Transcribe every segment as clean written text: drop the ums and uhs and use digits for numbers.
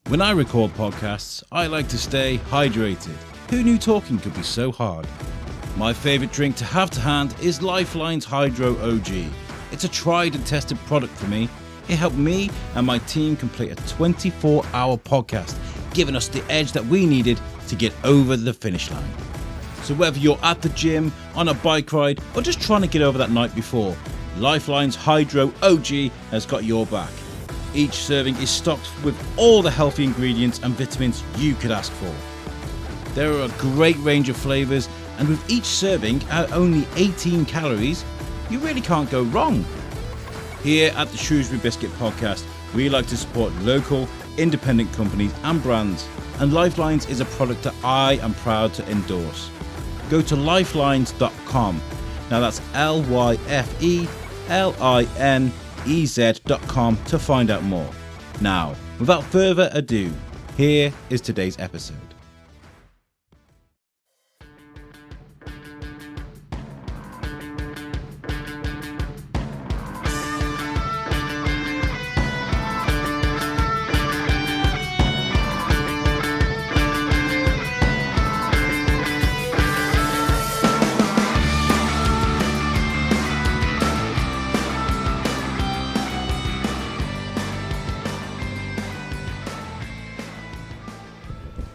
When I record podcasts, I like to stay hydrated. Who knew talking could be so hard? My favourite drink to have to hand is Lifeline's Hydro OG. It's a tried and tested product for me. It helped me and my team complete a 24-hour podcast, giving us the edge that we needed to get over the finish line. So whether you're at the gym, on a bike ride, or just trying to get over that night before, Lifeline's Hydro OG has got your back. Each serving is stocked with all the healthy ingredients and vitamins you could ask for. There are a great range of flavours, and with each serving at only 18 calories, you really can't go wrong. Here at the Shrewsbury Biscuit podcast, we like to support local, independent companies and brands, and Lifelines is a product that I am proud to endorse. Go to lifelines.com. Now that's LYFELINEZ.com to find out more. Now, without further ado, here is today's episode.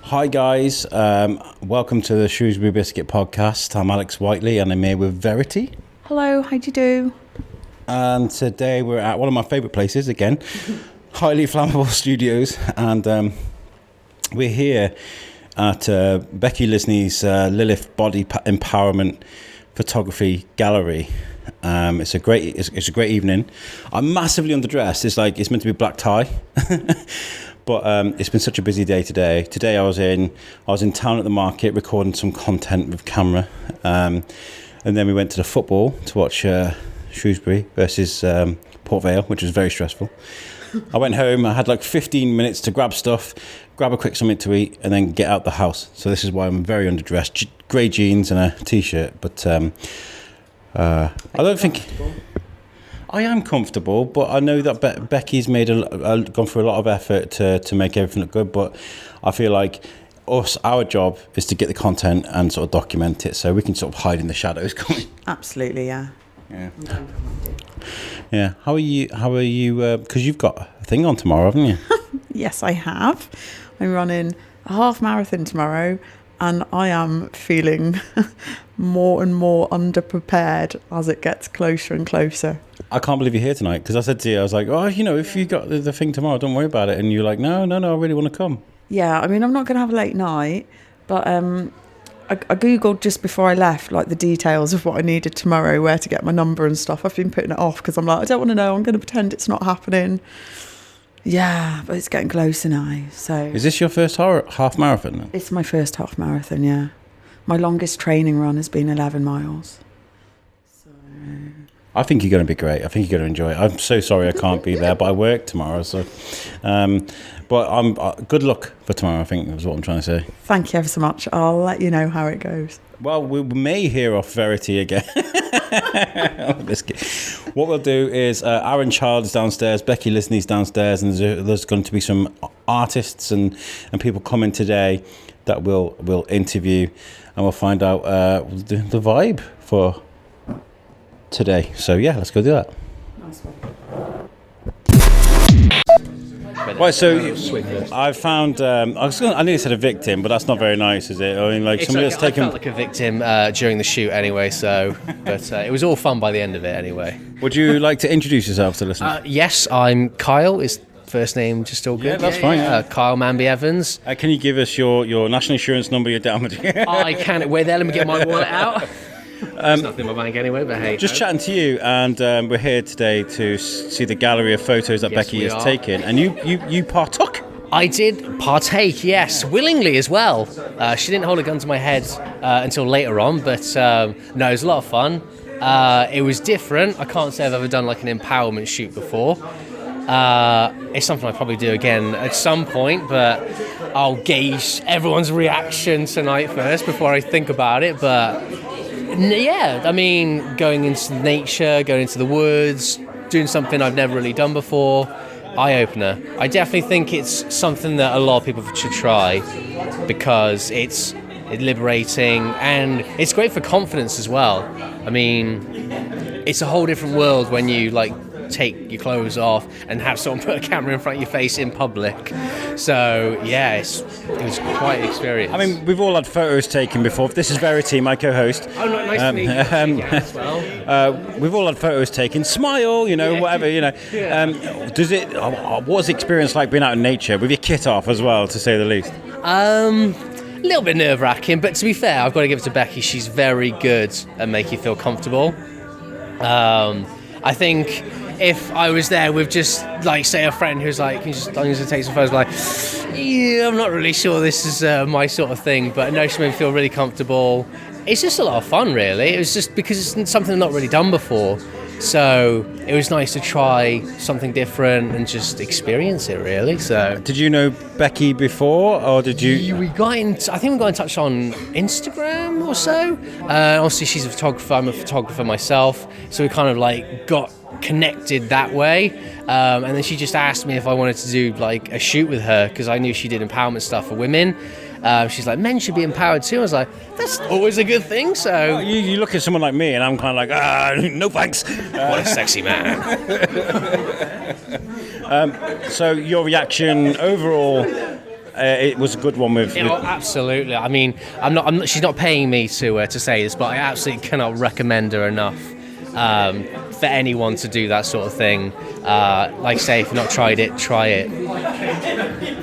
Hi guys, welcome to the Shrewsbury Biscuit podcast. I'm Alex Whiteley and I'm here with Verity. Hello, how do you do? And today we're at one of my favourite places again, Highly Flammable Studios, and we're here at Becky Lisney's Lilith Body Empowerment Photography Gallery. It's a great evening. I'm massively underdressed. It's meant to be a black tie. But it's been such a busy day today. Today I was in town at the market recording some content with camera, and then we went to the football to watch Shrewsbury versus Port Vale, which was very stressful. I went home. I had like 15 minutes to grab stuff, grab a quick something to eat, and then get out the house. So this is why I'm very underdressed. Grey jeans and a t-shirt, but I don't think. I am comfortable, but I know that Becky's made gone through a lot of effort to make everything look good. But I feel like our job is to get the content and sort of document it, so we can sort of hide in the shadows. Absolutely, yeah. Yeah. How are you? Because you've got a thing on tomorrow, haven't you? Yes, I have. I'm running a half marathon tomorrow, and I am feeling more and more underprepared as it gets closer and closer. I can't believe you're here tonight, because I said to you, I was like, oh, if you got the thing tomorrow, don't worry about it. And you're like, no, I really want to come. Yeah, I mean, I'm not going to have a late night, but I Googled just before I left, like the details of what I needed tomorrow, where to get my number and stuff. I've been putting it off because I'm like, I don't want to know. I'm going to pretend it's not happening. Yeah, but it's getting closer now. So is this your first half marathon then? It's my first half marathon, yeah. My longest training run has been 11 miles. So I think you're going to be great. I think you're going to enjoy it. I'm so sorry I can't be there, but I work tomorrow. So, but I'm good luck for tomorrow, I think is what I'm trying to say. Thank you ever so much. I'll let you know how it goes. Well, we may hear off Verity again. What we'll do is Aaron Child is downstairs, Becky Lisney's downstairs, and there's going to be some artists and people coming today that we'll interview, and we'll find out the vibe for today. So yeah, let's go do that. Nice one. Right, so I found I nearly said a victim, but that's not very nice, is it? I mean, like somebody that's taken. I felt like a victim during the shoot anyway, so but it was all fun by the end of it anyway. Would you like to introduce yourself to listeners? Yes, I'm Kyle. Is first name just all good? Yeah, that's fine. Kyle Manby Evans. Can you give us your national insurance number, your damage? I can. Wait there, let me get my wallet out. There's nothing in my bank anyway, but hey. Just chatting to you, and we're here today to see the gallery of photos that Becky has taken, and you partook. I did partake, yes, willingly as well. She didn't hold a gun to my head until later on, but no, it was a lot of fun. It was different. I can't say I've ever done like an empowerment shoot before. It's something I'll probably do again at some point, but I'll gauge everyone's reaction tonight first before I think about it. But yeah, I mean, going into nature, going into the woods, doing something I've never really done before. eye-opener. I definitely think it's something that a lot of people should try because it's liberating and it's great for confidence as well. I mean, it's a whole different world when you like take your clothes off and have someone put a camera in front of your face in public. So yeah, it was quite an experience. I mean, we've all had photos taken before. This is Verity, my co-host. Oh, nice to meet you. As well. We've all had photos taken. Smile, whatever, Yeah. What was the experience like being out in nature with your kit off as well, to say the least? A little bit nerve-wracking, but to be fair, I've got to give it to Becky. She's very good at making you feel comfortable. I think if I was there with just, like, say, a friend who's like, I'm just going to take some photos, like, yeah, I'm not really sure this is my sort of thing, but no, she made me feel really comfortable. It's just a lot of fun, really. It was just because it's something I've not really done before. So it was nice to try something different and just experience it, really. So did you know Becky before, or did you? I think we got in touch on Instagram or so. Obviously, she's a photographer. I'm a photographer myself, so we kind of like got connected that way. And then she just asked me if I wanted to do like a shoot with her because I knew she did empowerment stuff for women. She's like, men should be empowered too. I was like, that's always a good thing. So you look at someone like me, and I'm kind of like, no thanks. What a sexy man. So your reaction overall, it was a good one with. Absolutely. I mean, I'm not. She's not paying me to say this, but I absolutely cannot recommend her enough for anyone to do that sort of thing. Like I say, if you've not tried it, try it.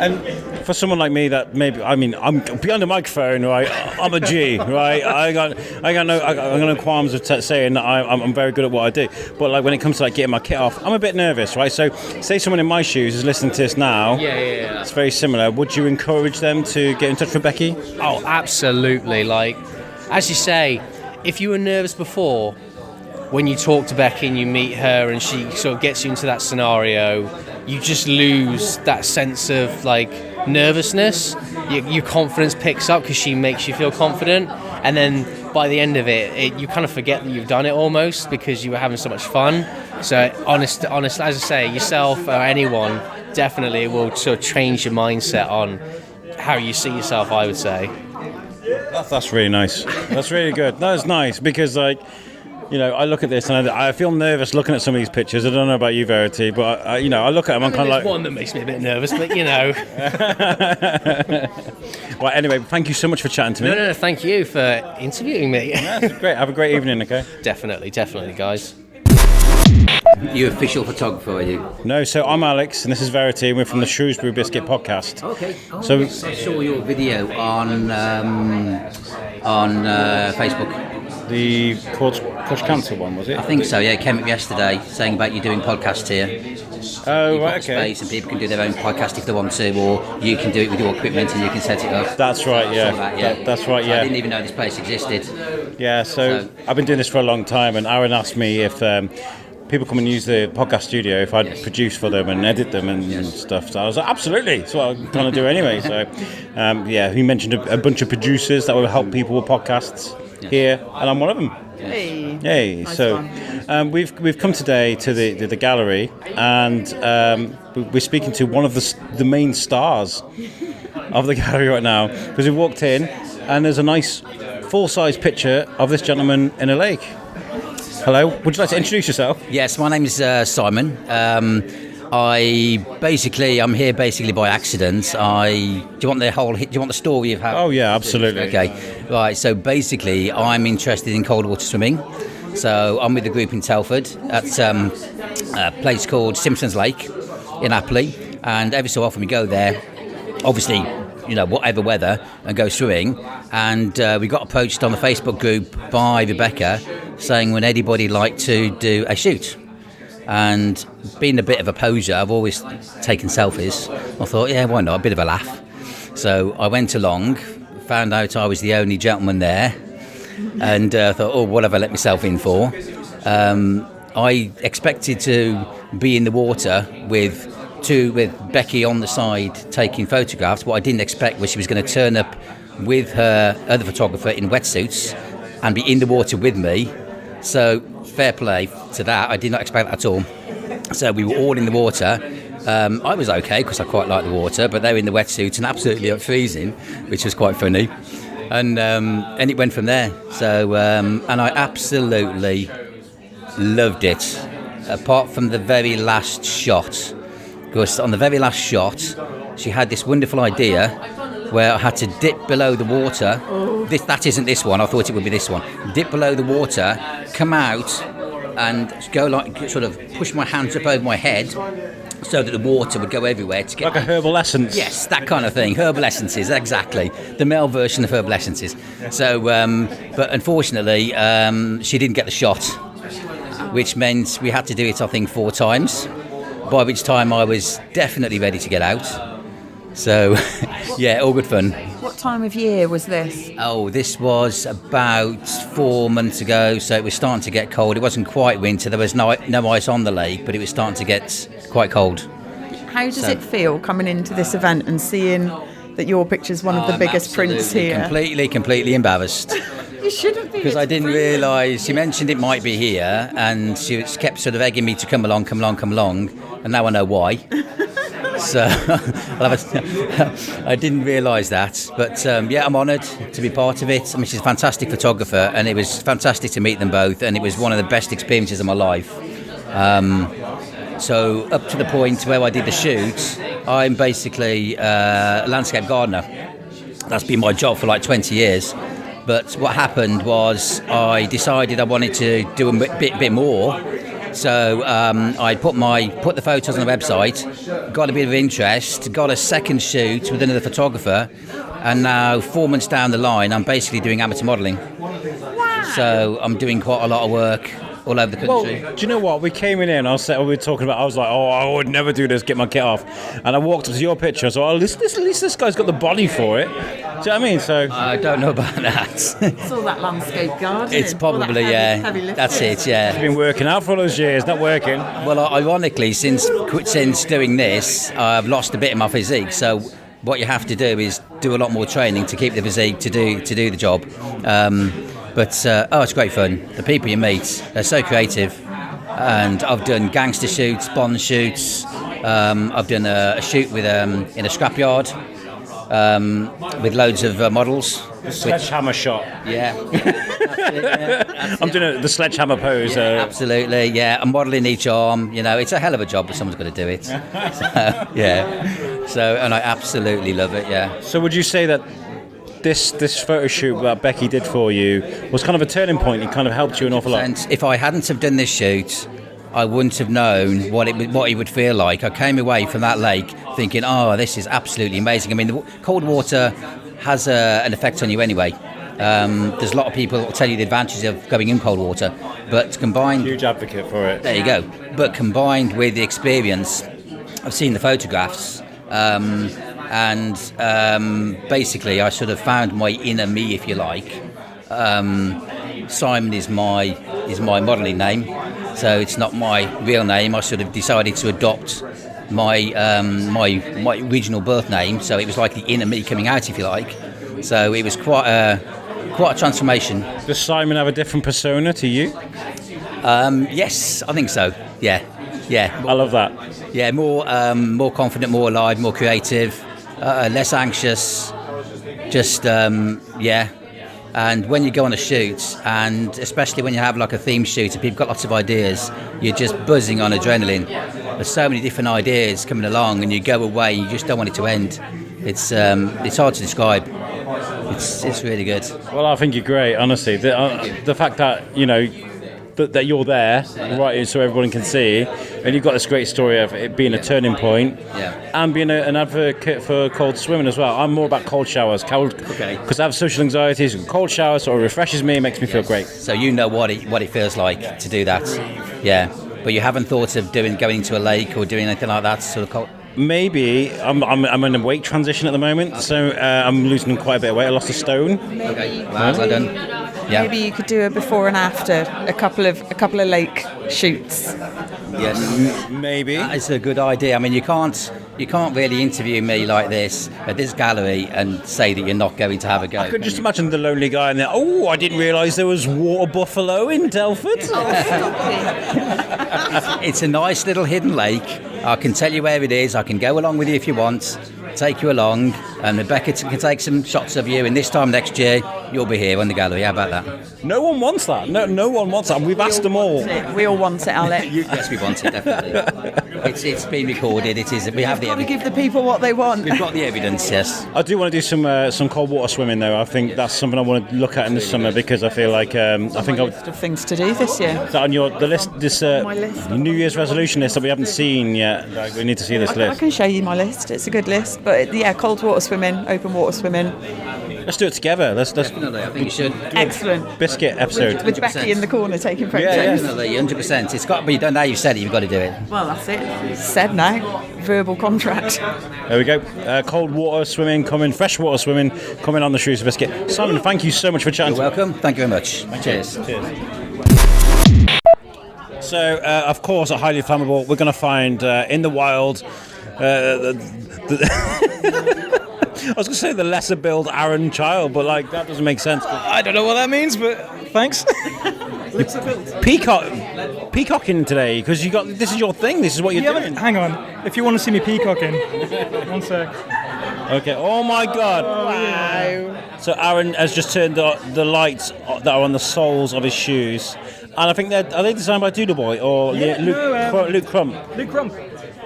And for someone like me, that maybe, I mean, I'm behind the microphone, right? I'm a G, right? I got no qualms of saying that I'm very good at what I do. But like when it comes to like getting my kit off, I'm a bit nervous, right? So say someone in my shoes is listening to this now. Yeah. It's very similar. Would you encourage them to get in touch with Becky? Oh, absolutely. Like, as you say, if you were nervous before, when you talk to Becky and you meet her and she sort of gets you into that scenario, you just lose that sense of like nervousness. Your confidence picks up because she makes you feel confident, and then by the end of it, you kind of forget that you've done it almost because you were having so much fun. So honest, as I say, yourself or anyone definitely will sort of change your mindset on how you see yourself, I would say. That's really nice. That's really good. That's nice because like, I look at this and I feel nervous looking at some of these pictures. I don't know about you, Verity, but I look at them. I'm kind of like. There's one that makes me a bit nervous, but Well, anyway, thank you so much for chatting to me. No, thank you for interviewing me. That's great. Have a great evening, okay? Definitely, guys. You official photographer, are you? No, so I'm Alex, and this is Verity, and we're from the Shrewsbury Biscuit podcast. Okay. So I saw your video on Facebook. The Push Cancel one, was it? I think so. Yeah, it came up yesterday saying about you doing podcasts here. Oh, You've got right, okay. space and people can do their own podcast if they want to, or you can do it with your equipment and you can set it up. That's right, yeah. That's right, yeah. I didn't even know this place existed. Yeah, so I've been doing this for a long time, and Aaron asked me if people come and use the podcast studio, if I'd produce for them and edit them and stuff. So I was like, absolutely, that's what I'm trying to do anyway. So, he mentioned a bunch of producers that will help people with podcasts here, and I'm one of them. Hey. Nice So we've come today to the gallery, and we're speaking to one of the main stars of the gallery right now, because we walked in and there's a nice full-size picture of this gentleman in a lake. Hello, would you like to introduce yourself? Yes, my name is Simon. I'm here basically by accident. Do you want the story of how? Oh yeah, absolutely. Okay, right. So basically, I'm interested in cold water swimming. So I'm with a group in Telford at a place called Simpson's Lake in Appley, and every so often we go there. Obviously, whatever weather, and go swimming. And we got approached on the Facebook group by Rebecca saying, would anybody like to do a shoot? And being a bit of a poser, I've always taken selfies. I thought, yeah, why not? A bit of a laugh. So I went along, found out I was the only gentleman there, and thought, what have I let myself in for? I expected to be in the water with Becky on the side taking photographs. What I didn't expect was she was going to turn up with her other photographer in wetsuits and be in the water with me. So fair play to that. I did not expect that at all. So we were all in the water, I was okay because I quite like the water, but they were in the wetsuits and absolutely freezing, which was quite funny. And it went from there. So and I absolutely loved it, apart from the very last shot. Because on the very last shot, she had this wonderful idea where I had to dip below the water. That isn't this one. I thought it would be this one. Dip below the water, come out, and go like sort of push my hands up over my head, so that the water would go everywhere to get like a herbal essence. Yes, that kind of thing. Herbal essences, exactly. The male version of herbal essences. So, but unfortunately, she didn't get the shot, which meant we had to do it, I think, 4 times. By which time I was definitely ready to get out. So, yeah, all good fun. What time of year was this? Oh, this was about 4 months ago, so it was starting to get cold. It wasn't quite winter. There was no ice on the lake, but it was starting to get quite cold. How does it feel coming into this event and seeing that your picture's one of the biggest prints here? Completely embarrassed. You shouldn't be. Because I didn't realise, she mentioned it might be here, and she kept sort of egging me to come along, and now I know why. So I didn't realise that. But yeah, I'm honoured to be part of it. I mean, she's a fantastic photographer, and it was fantastic to meet them both, and it was one of the best experiences of my life. So up to the point where I did the shoot, I'm basically a landscape gardener. That's been my job for like 20 years. But what happened was I decided I wanted to do a bit more. So I put the photos on the website, got a bit of interest, got a second shoot with another photographer, and now 4 months down the line, I'm basically doing amateur modelling. Wow. So I'm doing quite a lot of work all over the country. Well, do you know what? We came in and we were talking about, I was like, I would never do this, get my kit off. And I walked up to your picture, so at least this guy's got the body for it. Do you know what I mean? So I don't know about that. It's all that landscape gardening. It's probably, heavy that's it, yeah. It's been working out for all those years, not working. Well, ironically, since doing this, I've lost a bit of my physique, so what you have to do is do a lot more training to keep the physique to do the job. But it's great fun. The people you meet, they're so creative. And I've done gangster shoots, Bond shoots. I've done a shoot with in a scrapyard with loads of models. Sledgehammer shot. Yeah. That's I'm doing the sledgehammer pose. Yeah, absolutely, yeah. I'm modelling each arm. You know, it's a hell of a job, but someone's got to do it. So, yeah. So, and I absolutely love it, yeah. So would you say that this photo shoot that Becky did for you was kind of a turning point? It kind of helped you an awful lot. If I hadn't have done this shoot, I wouldn't have known what it would feel like. I came away from that lake thinking, this is absolutely amazing. I mean, the cold water has an effect on you anyway. There's a lot of people that will tell you the advantages of going in cold water, but combined... Huge advocate for it. There you go. But combined with the experience, I've seen the photographs, and basically I sort of found my inner me, if you like. Simon is my modelling name, so it's not my real name. I sort of decided to adopt my original birth name, so it was like the inner me coming out, if you like. So it was quite a transformation. Does Simon have a different persona to you? Yes, I think so. Yeah. I love that. Yeah, more confident, more alive, more creative, less anxious. Just yeah. And when you go on a shoot, and especially when you have like a theme shoot and people got lots of ideas, you're just buzzing on adrenaline. There's so many different ideas coming along, and you go away, you just don't want it to end. It's hard to describe. It's really good. Well, I think you're great, honestly. The fact that, you know, that you're there, right, so everyone can see, and you've got this great story of it being a turning point, and being an advocate for cold swimming as well. I'm more about cold showers, because I have social anxieties. Cold showers sort of refreshes me, makes me feel great. So you know what it feels like to do that, yeah. But you haven't thought of going into a lake or doing anything like that, sort of cold. Maybe I'm in a weight transition at the moment, so I'm losing quite a bit of weight. I lost a stone. Okay, well done. Yeah. Maybe you could do a before and after, a couple of lake shoots. Yes, maybe it's a good idea. I mean, you can't You can't really interview me like this at this gallery and say that you're not going to have a go. I could just imagine the lonely guy in there. Oh, I didn't realise there was water buffalo in Telford. It's a nice little hidden lake. I can tell you where it is. I can go along with you if you want, take you along, and Rebecca can take some shots of you. And this time next year, you'll be here on the gallery. How about that? No one wants that. No one wants that. We've asked them all. We all want it, Alex. Yes, we want it, definitely. It's been recorded. It is. We have the Got to evidence. give the people what they want. We've got the evidence. Yes. I do want to do some cold water swimming though. I think that's something I want to look at in the summer because I feel like I think I would. Of things to do this year. Is that on the list? This My list. New Year's resolution list that we haven't seen yet. Like, we need to see this I list. can show you my list. It's a good list. But yeah, cold water swimming, open water swimming. Let's do it together. Let's Definitely. I think you should. Excellent. biscuit episode. With Becky in the corner taking photos. Yeah. Definitely, 100%. It's got to be done. Now you've said it, you've got to do it. Well, that's it. It's said now. Verbal contract. There we go. Cold water swimming coming, fresh water swimming coming on the Shrewsbury Biscuit. Simon, thank you so much for chatting. You're welcome. Thank you very much. Cheers. So, of course, at Highly Flammable, we're going to find in the wild I was going to say the lesser build Aaron Child, but like that doesn't make sense. I don't know what that means, but thanks. Peacocking today because this is your thing. This is what you're doing. Hang on. If you want to see me peacocking, one sec. Okay. Oh my God! Wow. So Aaron has just turned the lights that are on the soles of his shoes, and I think are they designed by Doodle Boy or Luke Crump? Luke Crump.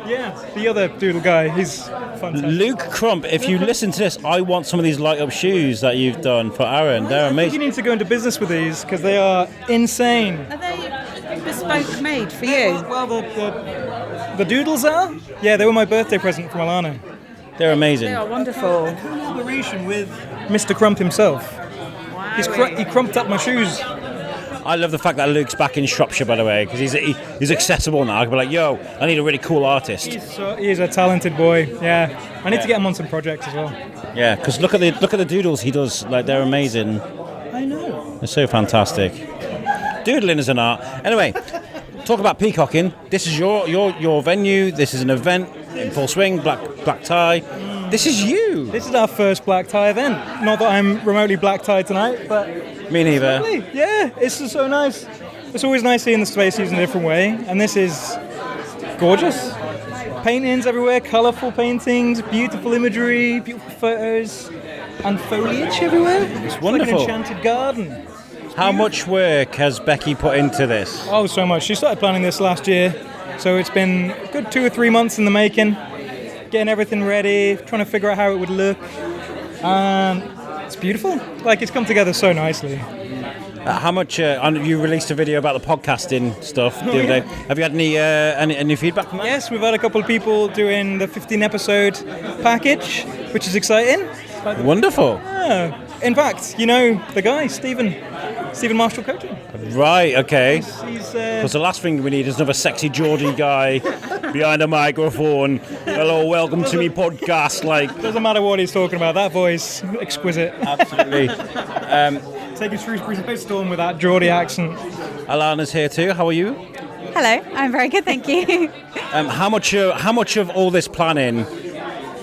Yeah, the other doodle guy. He's fantastic. Luke Crump, if you listen to this, I want some of these light up shoes that you've done for Aaron. They're I think amazing. you need to go into business with these because they are insane. Are they bespoke made for you? Well, the doodles are? Yeah, they were my birthday present from Alana. They're amazing. They are wonderful. Collaboration with Mr. Crump himself. He crumped up my shoes. I love the fact that Luke's back in Shropshire, by the way, because he's accessible now. I can be like, yo, I need a really cool artist. He's a talented boy. Yeah, I need to get him on some projects as well. Yeah, because look at the doodles he does. Like they're amazing. I know. They're so fantastic. Doodling is an art. Anyway, talk about peacocking. This is your venue. This is an event in full swing. Black tie. This is you. This is our first black tie event. Not that I'm remotely black tied tonight, but Me neither. yeah, it's just so nice. It's always nice seeing the space used in a different way, and this is gorgeous. Paintings everywhere, colourful paintings, beautiful imagery, beautiful photos, and foliage everywhere. It's wonderful. like an enchanted garden. How much work has Becky put into this? Oh, so much. She started planning this last year, so it's been a good 2 or 3 months in the making, getting everything ready, trying to figure out how it would look, and it's beautiful. Like, it's come together so nicely. How much? You released a video about the podcasting stuff the other day. Have you had any feedback from that? Yes, we've had a couple of people doing the 15-episode package, which is exciting. Wonderful. Yeah. In fact, you know the guy, Stephen Marshall Coaching. Right. Okay. He's Because the last thing we need is another sexy Geordie guy behind a microphone. Hello, welcome to me podcast. Like, doesn't matter what he's talking about. That voice, exquisite. absolutely. Taking Shrewsbury by storm with that Geordie accent. Alana's here too. How are you? Hello, I'm very good, thank you. How much of all this planning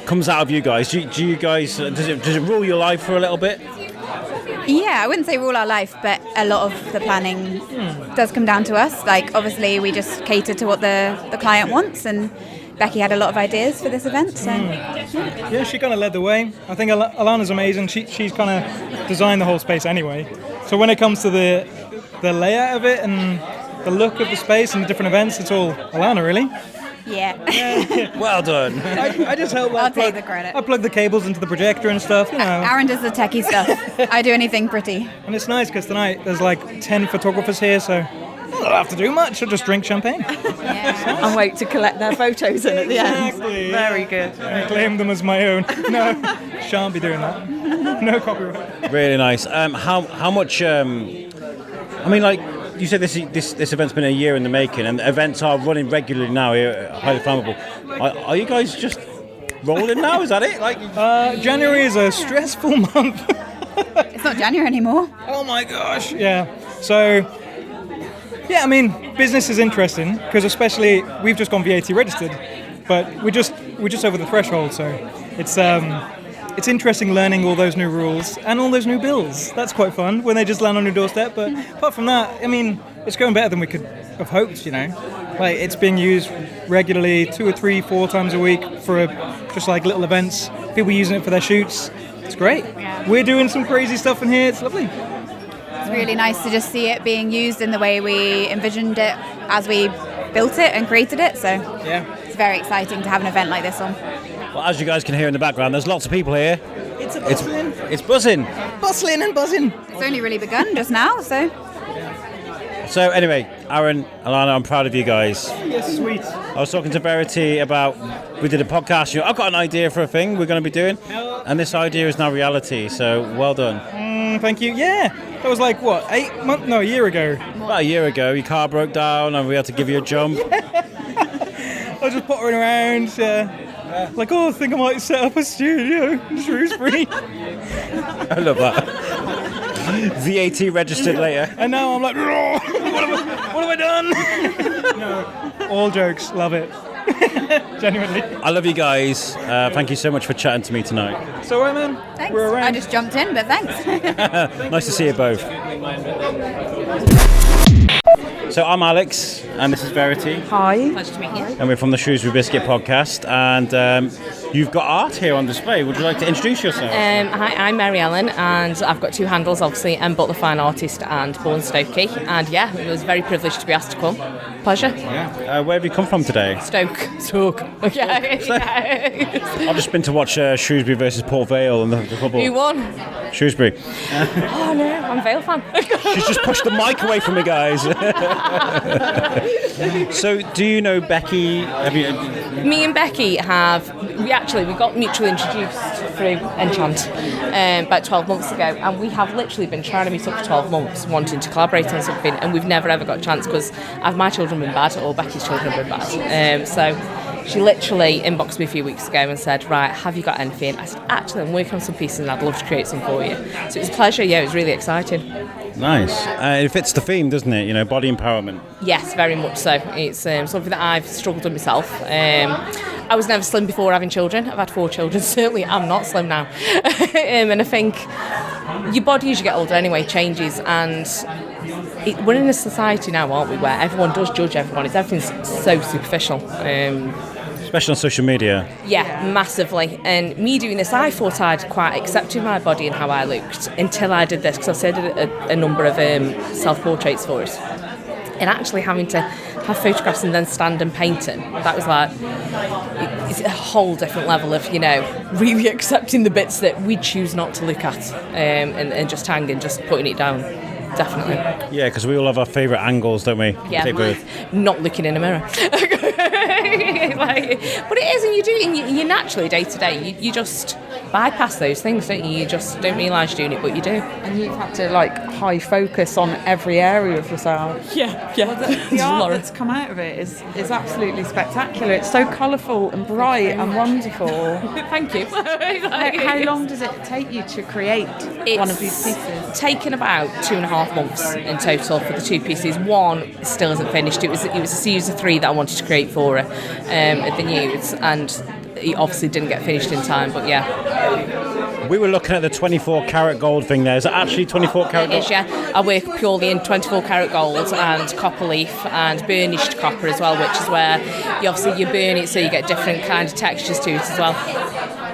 comes out of you guys? Do you guys does it rule your life for a little bit? Yeah, I wouldn't say rule our life, but a lot of the planning does come down to us. Like, obviously, we just cater to what the client wants, and Becky had a lot of ideas for this event, so Yeah, she kind of led the way. I think Alana's amazing. She's kind of designed the whole space anyway. So when it comes to the layout of it and the look of the space and the different events, it's all Alana, really. yeah. Well done. I just help. I'll take the credit. I plug the cables into the projector and stuff, you know. Aaron does the techie stuff. I do anything pretty. And it's nice because tonight there's like 10 photographers here, so I don't have to do much. I'll just drink champagne. Yeah. And wait to collect their photos in at the end. Exactly. Very good. I claim them as my own. No, shan't be doing that. No copyright. Really nice. How much? I mean, like you said, this event's been a year in the making, and events are running regularly now here at Highly Flammable. Are you guys just rolling now? Is that it? Like January is a stressful month. It's not January anymore. Oh my gosh. Yeah. So, yeah, I mean, business is interesting because especially we've just gone VAT registered, but we're we're just over the threshold, so it's interesting learning all those new rules and all those new bills. That's quite fun when they just land on your doorstep. But apart from that, I mean, it's going better than we could have hoped, you know. Like, it's being used regularly 2 or 3, 4 times a week for just like little events. People using it for their shoots. It's great. Yeah. We're doing some crazy stuff in here. It's lovely. It's really nice to just see it being used in the way we envisioned it as we built it and created it. So Yeah. it's very exciting to have an event like this on. Well, as you guys can hear in the background, there's lots of people here. It's bustling. It's buzzing. Bustling and buzzing. It's only really begun just now, so So anyway, Aaron, Alana, I'm proud of you guys. Yes, sweet. I was talking to Verity about, we did a podcast, I've got an idea for a thing we're going to be doing, and this idea is now reality, so well done. Thank you. Yeah. That was like, what, 8 months? No, a year ago. About a year ago, your car broke down and we had to give you a jump. I was just pottering around, like, I think I might set up a studio in Shrewsbury. I love that. VAT registered later. And now I'm like, what have I done? No, all jokes, love it. Genuinely. I love you guys. Thank you so much for chatting to me tonight. So, right, man. thanks. We're around. I just jumped in, but thanks. Nice to see you both. So I'm Alex, and this is Verity, Hi. Pleasure to meet you. and we're from the Shrewsbury Biscuit podcast, and you've got art here on display. Would you like to introduce yourself? Hi, I'm Mary Ellen, and I've got 2 handles, obviously, But the Fine Artist and Born Stokey. And yeah, it was very privileged to be asked to come. Pleasure. Where have you come from today? Stoke. Okay. I've just been to watch Shrewsbury versus Port Vale and the football. Who won? Shrewsbury. Oh no, I'm a Vale fan. She's just pushed the mic away from me, guys. So, do you know Becky? Me and Becky we got mutually introduced through Enchant about 12 months ago, and we have literally been trying to meet up for 12 months, wanting to collaborate on something, and we've never ever got a chance because have my children been bad or Becky's children been bad. So she literally inboxed me a few weeks ago and said, right, have you got anything? I said, actually, I'm working on some pieces and I'd love to create some for you. So it was a pleasure, it was really exciting. Nice. It fits the theme, doesn't it? You know, body empowerment. Yes, very much so. It's something that I've struggled with myself. I was never slim before having children. I've had 4 children. Certainly I'm not slim now. And I think your body as you get older anyway changes, and we're in a society now, aren't we, where everyone does judge everyone. Everything's so superficial. Especially on social media. Yeah, massively. And me doing this, I thought I'd quite accepted my body and how I looked until I did this, because I did a number of self-portraits for it. And actually having to have photographs and then stand and paint them, that was like, it's a whole different level of, really accepting the bits that we choose not to look at and just hang and just putting it down. Definitely. Yeah, because we all have our favourite angles, don't we? Yeah, not looking in a mirror. But it is, and you do, and you naturally day to day, you just bypass those things, don't you? You just don't realise you're doing it, but you do. And you've had to high focus on every area of yourself. Yeah. The art that's come out of it is absolutely spectacular. It's so colourful and bright and wonderful. Thank you. How long does it take you to create one of these pieces? It's taken about 2.5 months in total for the 2 pieces. One still isn't finished. It was a series of 3 that I wanted to create for her at the Nudes, and it obviously didn't get finished in time, but yeah. We were looking at the 24 karat gold thing there. Is it actually 24 karat gold? It is, yeah. I work purely in 24 karat gold and copper leaf and burnished copper as well, which is where you burn it so you get different kind of textures to it as well.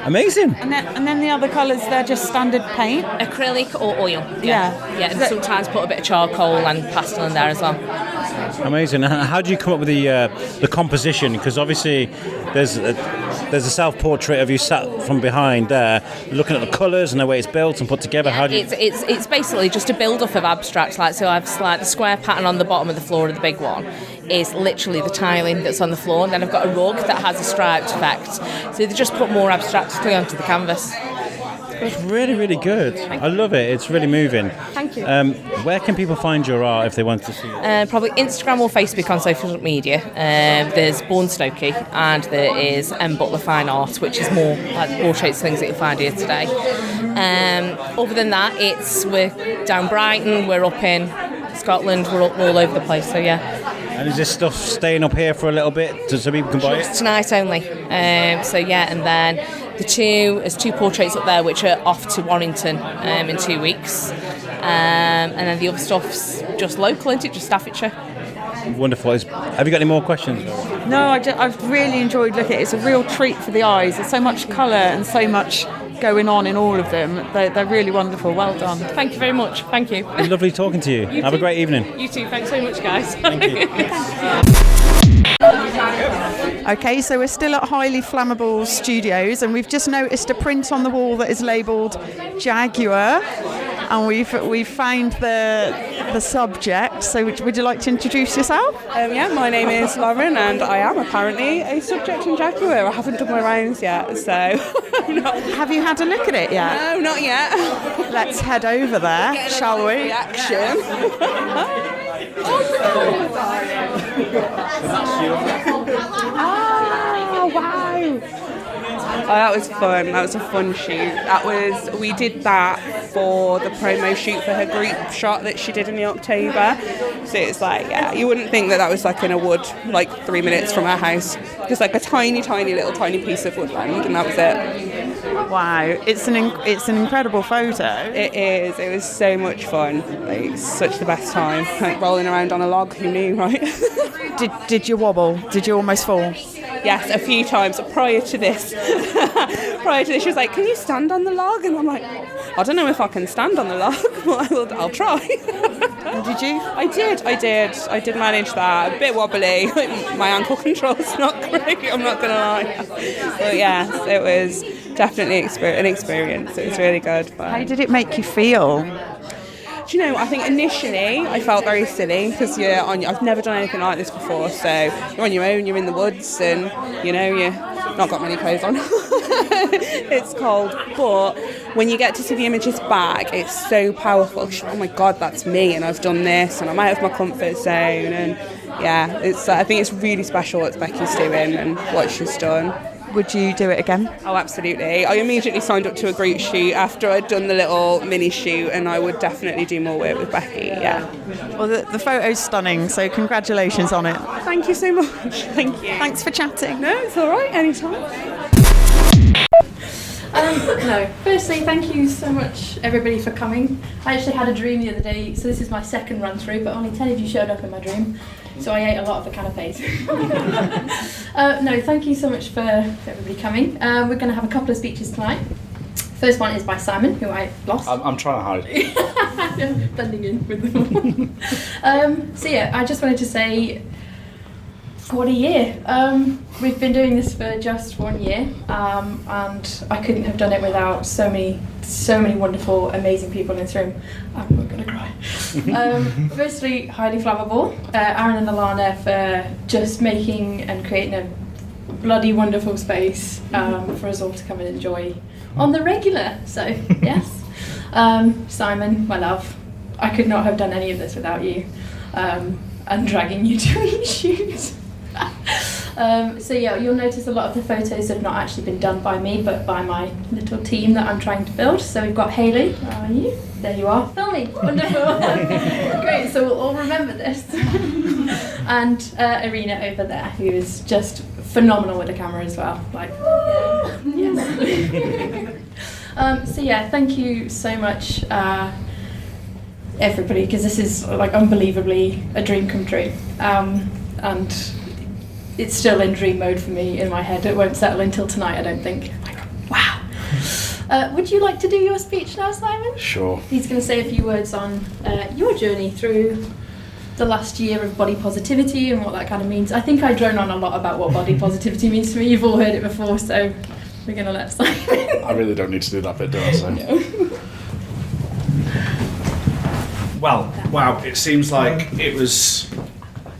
Amazing. And then the other colours, they're just standard paint? Acrylic or oil. Yeah. Yeah, and sometimes put a bit of charcoal and pastel in there as well. Amazing. How do you come up with the composition? Because obviously there's a self-portrait of you sat from behind there, looking at the colours and the way it's built and put together. How do you... It's basically just a build-up of abstract. So I've the square pattern on the bottom of the floor of the big one is literally the tiling that's on the floor, and then I've got a rug that has a striped effect. So they just put more abstractly onto the canvas. It's really, really good. I love it. It's really moving. Thank you. Where can people find your art if they want to see it? Probably Instagram or Facebook on social media. There's Born Stokey, and there is Butler Fine Art, which is more like the portraits things that you'll find here today. Other than that, we're down Brighton, we're up in Scotland, we're all over the place. So yeah. And is this stuff staying up here for a little bit so people can buy it? Just tonight only. So yeah, and then there's two portraits up there which are off to Warrington in 2 weeks. And then the other stuff's just local, isn't it? Just Staffordshire. Wonderful. Have you got any more questions? No, I've really enjoyed looking at it. It's a real treat for the eyes. There's so much colour and so much going on in all of them. They're really wonderful. Well done. Thank you very much. Thank you. Lovely talking to you. Have a great evening. You too. Thanks so much, guys. Thank you. Okay, so we're still at Highly Flammable Studios, and we've just noticed a print on the wall that is labelled Jaguar, and we've found the subject. So would you like to introduce yourself? Yeah, my name is Lauren, and I am apparently a subject in Jaguar. I haven't done my rounds yet, so... Have you had a look at it yet? No, not yet. Let's head over there, shall we? Reaction. Oh, wow. Oh, that was fun. That was a fun shoot. We did that for the promo shoot for her group shot that she did in the October. So it's like, yeah, you wouldn't think that was like in a wood, like 3 minutes from her house. Just like a tiny piece of woodland, and that was it. Wow, it's an incredible photo. It is. It was so much fun. Like, such the best time. Like rolling around on a log. Who knew, right? Did you wobble? Did you almost fall? Yes, a few times prior to this. She was like, "Can you stand on the log?" And I'm like, "I don't know if I can stand on the log, but I'll try." Did you? I did. I did manage that. A bit wobbly. My ankle control's not great. I'm not gonna lie. But yes, it was definitely an experience. It was really good. But... How did it make you feel? Do you know, I think initially I felt very silly because I've never done anything like this before, so you're on your own, you're in the woods, and you've not got many clothes on. It's cold, but when you get to see the images back, it's so powerful. Oh my God, that's me, and I've done this, and I'm out of my comfort zone, and yeah, I think it's really special what Becky's doing and what she's done. Would you do it again? Oh, absolutely. I immediately signed up to a group shoot after I'd done the little mini shoot, and I would definitely do more work with Becky, yeah. Well, the photo's stunning, so congratulations on it. Thank you so much. Thank you. Thanks for chatting. No, it's all right, anytime. No, firstly, thank you so much, everybody, for coming. I actually had a dream the other day, so this is my second run through, but only 10 of you showed up in my dream, so I ate a lot of the canapes. No, thank you so much for everybody coming. We're going to have a couple of speeches tonight. First one is by Simon, who I lost. I'm trying to hide. Blending in with them. So yeah, I just wanted to say, what a year. We've been doing this for just 1 year, and I couldn't have done it without so many wonderful, amazing people in this room. I'm not going to cry. Firstly, Highly Flammable, Aaron and Alana for just making and creating a bloody wonderful space for us all to come and enjoy on the regular. So, yes. Simon, my love, I could not have done any of this without you, and dragging you to each shoot. So yeah, you'll notice a lot of the photos have not actually been done by me, but by my little team that I'm trying to build. So we've got Hayley, where are you? There you are, filming, wonderful. Great, so we'll all remember this. And Irina over there, who is just phenomenal with the camera as well. Like, yes. So yeah, thank you so much, everybody, because this is like unbelievably a dream come true. And it's still in dream mode for me in my head. It won't settle until tonight, I don't think. Like, wow. Would you like to do your speech now, Simon? Sure. He's going to say a few words on your journey through the last year of body positivity and what that kind of means. I think I drone on a lot about what body positivity means to me. You've all heard it before, so we're going to let Simon. I really don't need to do that bit, do I? So. No. Well, wow, it seems like it was...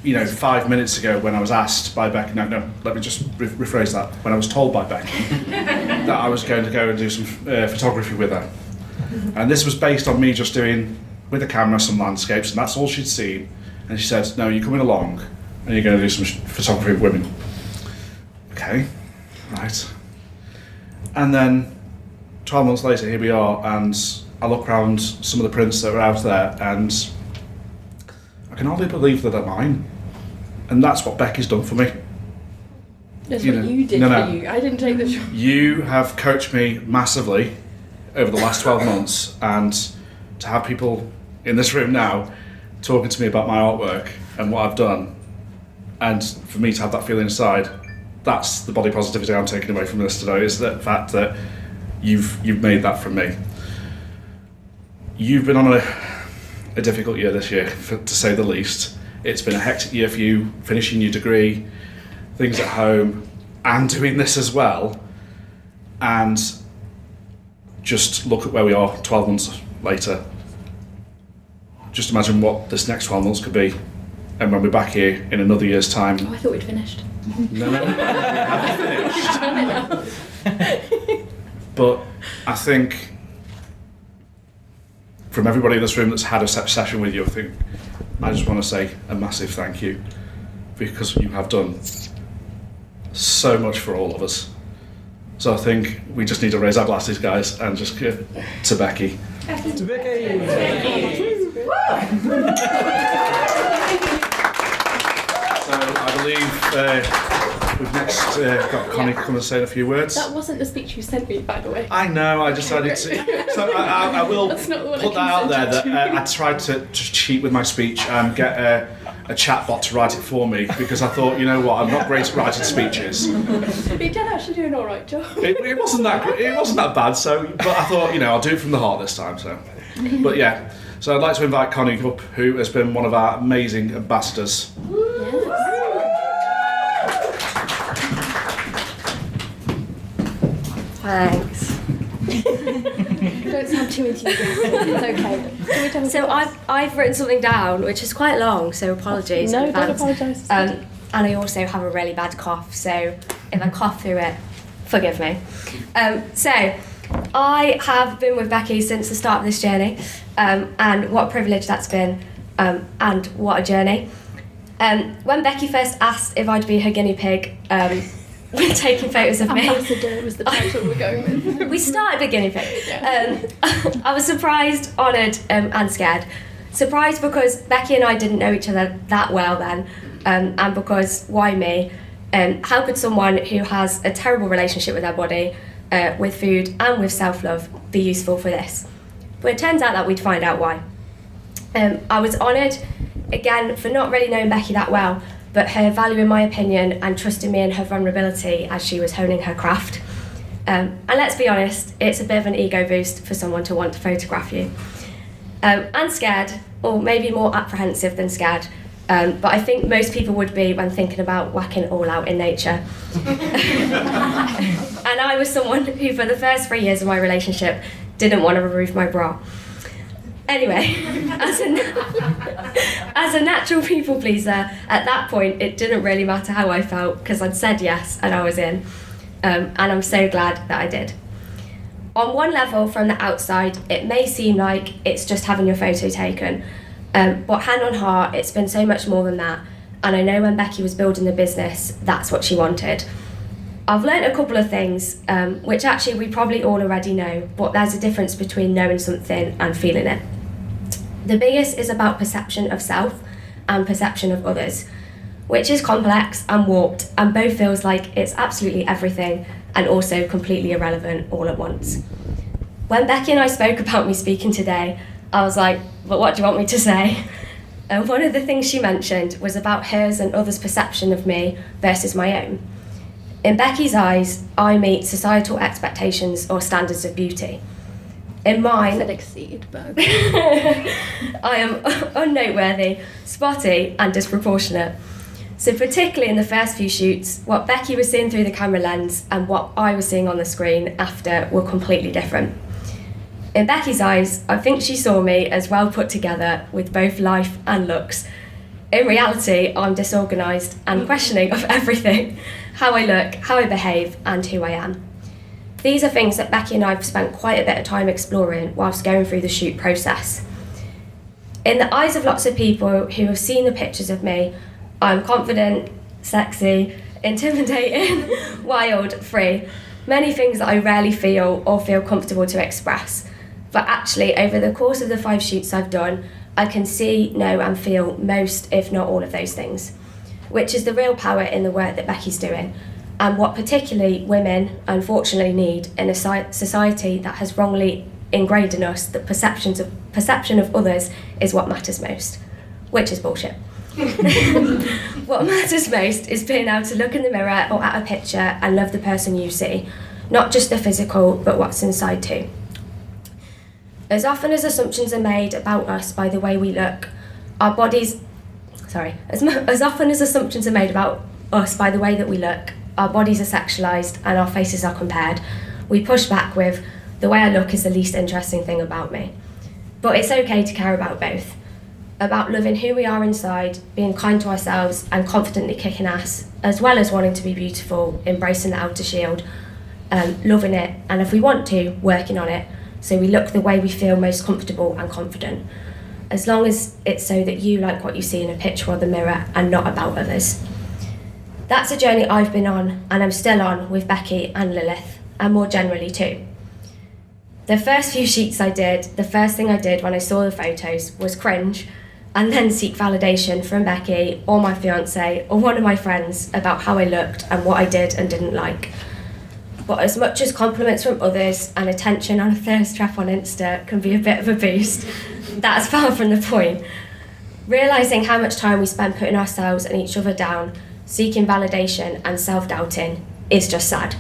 5 minutes ago when I was asked by Becky, no, let me just rephrase that. When I was told by Becky that I was going to go and do some photography with her. And this was based on me just doing, with the camera, some landscapes, and that's all she'd seen. And she said, no, you're coming along and you're going to do some photography of women. Okay, right. And then 12 months later, here we are, and I look around some of the prints that are out there, and I can hardly believe that they're mine. And that's what Becky's done for me. That's You what know, you did no, for no. you. I didn't take the job. You have coached me massively over the last 12 months, and to have people in this room now talking to me about my artwork and what I've done, and for me to have that feeling inside, that's the body positivity I'm taking away from this today, is the fact that you've made that from me. You've been on a difficult year this year, to say the least. It's been a hectic year for you, finishing your degree, things at home, and doing this as well. And just look at where we are 12 months later. Just imagine what this next 12 months could be. And when we're back here in another year's time. Oh, I thought we'd finished. No, we haven't finished. But I think from everybody in this room that's had a session with you, I just want to say a massive thank you, because you have done so much for all of us. So I think we just need to raise our glasses, guys, and just give to Becky. To Becky! So I believe we've next got Connie come and say a few words. That wasn't the speech you sent me, by the way. I know, I decided to. So I will That's not the one put that I out there consented that to. I tried to just cheat with my speech and get a chatbot to write it for me, because I thought, you know what, I'm not great at writing speeches. He did actually do an alright job. It wasn't that great, it wasn't that bad. So, but I thought, you know, I'll do it from the heart this time. So, but yeah. So I'd like to invite Connie up, who has been one of our amazing ambassadors. Thanks. Don't sound too enthusiastic. It's okay. So I've written something down which is quite long, so apologies. No, in don't advance. apologise. And I also have a really bad cough, so if I cough through it, forgive me. So I have been with Becky since the start of this journey, and what a privilege that's been, and what a journey. When Becky first asked if I'd be her guinea pig, when taking photos of me. Ambassador was the title we're going with. We started with guinea pig. Yeah. I was surprised, honoured, and scared. Surprised because Becky and I didn't know each other that well then, and because why me? How could someone who has a terrible relationship with their body, with food, and with self-love be useful for this? But it turns out that we'd find out why. I was honoured, again, for not really knowing Becky that well, but her valuing my opinion and trusting me in her vulnerability as she was honing her craft. And let's be honest, it's a bit of an ego boost for someone to want to photograph you. And scared, or maybe more apprehensive than scared, but I think most people would be when thinking about whacking it all out in nature. And I was someone who, for the first 3 years of my relationship, didn't want to remove my bra. Anyway, as a natural people pleaser, at that point it didn't really matter how I felt, because I'd said yes and I was in, and I'm so glad that I did. On one level, from the outside, it may seem like it's just having your photo taken, but hand on heart, it's been so much more than that, and I know when Becky was building the business, that's what she wanted. I've learnt a couple of things, which actually we probably all already know, but there's a difference between knowing something and feeling it. The biggest is about perception of self and perception of others, which is complex and warped, and both feels like it's absolutely everything and also completely irrelevant all at once. When Becky and I spoke about me speaking today, I was like, but what do you want me to say? And one of the things she mentioned was about hers and others' perception of me versus my own. In Becky's eyes, I meet societal expectations or standards of beauty. In mine, exceed, but I am unnoteworthy, spotty, and disproportionate. So particularly in the first few shoots, what Becky was seeing through the camera lens and what I was seeing on the screen after were completely different. In Becky's eyes, I think she saw me as well put together with both life and looks. In reality, I'm disorganised and questioning of everything, how I look, how I behave, and who I am. These are things that Becky and I have spent quite a bit of time exploring whilst going through the shoot process. In the eyes of lots of people who have seen the pictures of me, I'm confident, sexy, intimidating, wild, free, many things that I rarely feel or feel comfortable to express. But actually, over the course of the 5 shoots I've done, I can see, know, and feel most, if not all of those things. which is the real power in the work that Becky's doing, and what particularly women unfortunately need in a society that has wrongly ingrained in us that perception of others is what matters most, which is bullshit. What matters most is being able to look in the mirror or at a picture and love the person you see, not just the physical, but what's inside too. As often as assumptions are made about us by the way we look, as often as assumptions are made about us by the way that we look, our bodies are sexualised and our faces are compared, we push back with, the way I look is the least interesting thing about me. But it's okay to care about both. About loving who we are inside, being kind to ourselves and confidently kicking ass, as well as wanting to be beautiful, embracing the outer shield, loving it, and if we want to, working on it, so we look the way we feel most comfortable and confident. As long as it's so that you like what you see in a picture or the mirror and not about others. That's a journey I've been on and I'm still on with Becky and Lilith, and more generally too. The first few sheets I did, the first thing I did when I saw the photos was cringe and then seek validation from Becky or my fiance or one of my friends about how I looked and what I did and didn't like. But as much as compliments from others and attention on a thirst trap on Insta can be a bit of a boost, that's far from the point. Realising how much time we spend putting ourselves and each other down, seeking validation and self-doubting is just sad.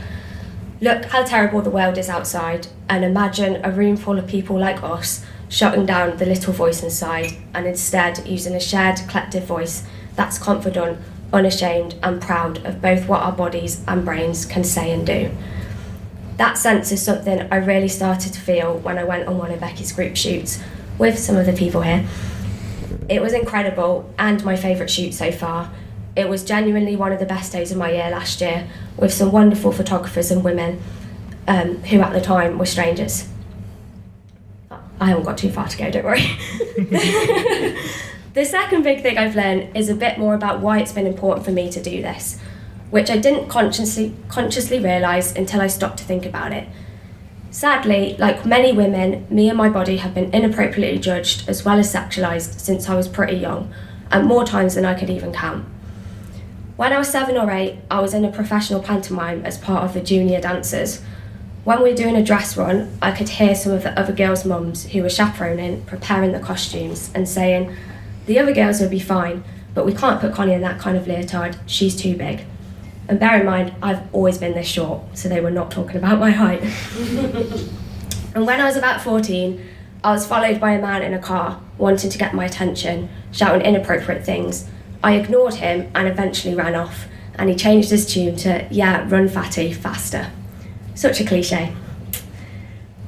Look how terrible the world is outside, and imagine a room full of people like us shutting down the little voice inside and instead using a shared collective voice that's confident, unashamed and proud of both what our bodies and brains can say and do. That sense is something I really started to feel when I went on one of Becky's group shoots with some of the people here. It was incredible and my favourite shoot so far. It was genuinely one of the best days of my year last year, with some wonderful photographers and women who at the time were strangers. I haven't got too far to go, don't worry. The second big thing I've learned is a bit more about why it's been important for me to do this, which I didn't consciously realise until I stopped to think about it. Sadly, like many women, me and my body have been inappropriately judged as well as sexualised since I was pretty young, and more times than I could even count. When I was 7 or 8, I was in a professional pantomime as part of the junior dancers. When we were doing a dress run, I could hear some of the other girls' mums who were chaperoning, preparing the costumes and saying, "The other girls will be fine, but we can't put Connie in that kind of leotard, she's too big." And bear in mind, I've always been this short, so they were not talking about my height. And when I was about 14, I was followed by a man in a car, wanting to get my attention, shouting inappropriate things. I ignored him and eventually ran off, and he changed his tune to, "Yeah, run fatty, faster." Such a cliche.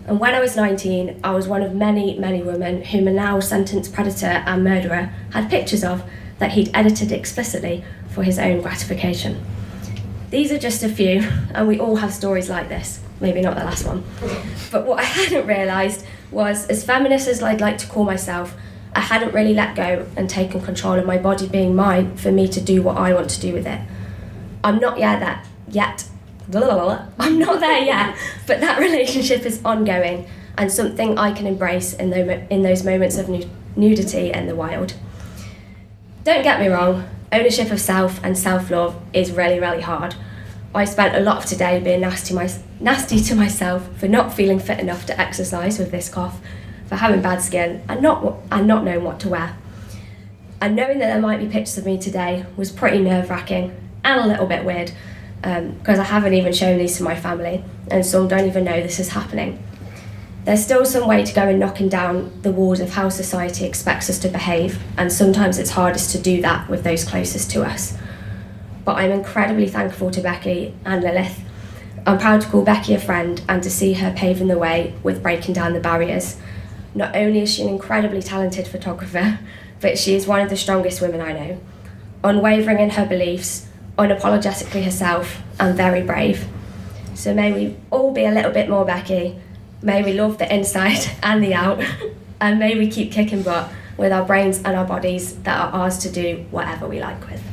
And when I was 19, I was one of many, many women whom a now sentenced predator and murderer had pictures of that he'd edited explicitly for his own gratification. These are just a few, and we all have stories like this, maybe not the last one. But what I hadn't realised was, as feminist as I'd like to call myself, I hadn't really let go and taken control of my body being mine for me to do what I want to do with it. I'm not yet, I'm not there yet, but that relationship is ongoing and something I can embrace in those moments of nudity in the wild. Don't get me wrong, ownership of self and self-love is really, really hard. I spent a lot of today being nasty to myself for not feeling fit enough to exercise with this cough, for having bad skin and not knowing what to wear. And knowing that there might be pictures of me today was pretty nerve-wracking and a little bit weird, because I haven't even shown these to my family, and some don't even know this is happening. There's still some way to go in knocking down the walls of how society expects us to behave, and sometimes it's hardest to do that with those closest to us. But I'm incredibly thankful to Becky and Lilith. I'm proud to call Becky a friend and to see her paving the way with breaking down the barriers. Not only is she an incredibly talented photographer, but she is one of the strongest women I know. Unwavering in her beliefs, unapologetically herself, and very brave. So may we all be a little bit more Becky. May we love the inside and the out, and may we keep kicking butt with our brains and our bodies that are ours to do whatever we like with.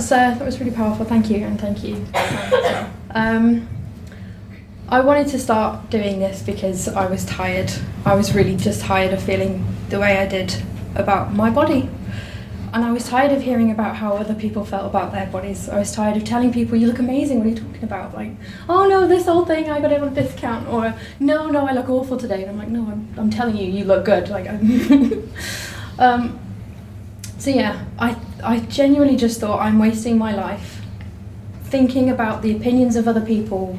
was really powerful. Thank you, and thank you. I wanted to start doing this because I was tired. I was really just tired of feeling the way I did about my body. And I was tired of hearing about how other people felt about their bodies. I was tired of telling people, you look amazing, what are you talking about? Like, oh no, this old thing, I got it on a discount. Or, no, I look awful today. And I'm like, no, I'm telling you, you look good. Like, so yeah, I genuinely just thought I'm wasting my life thinking about the opinions of other people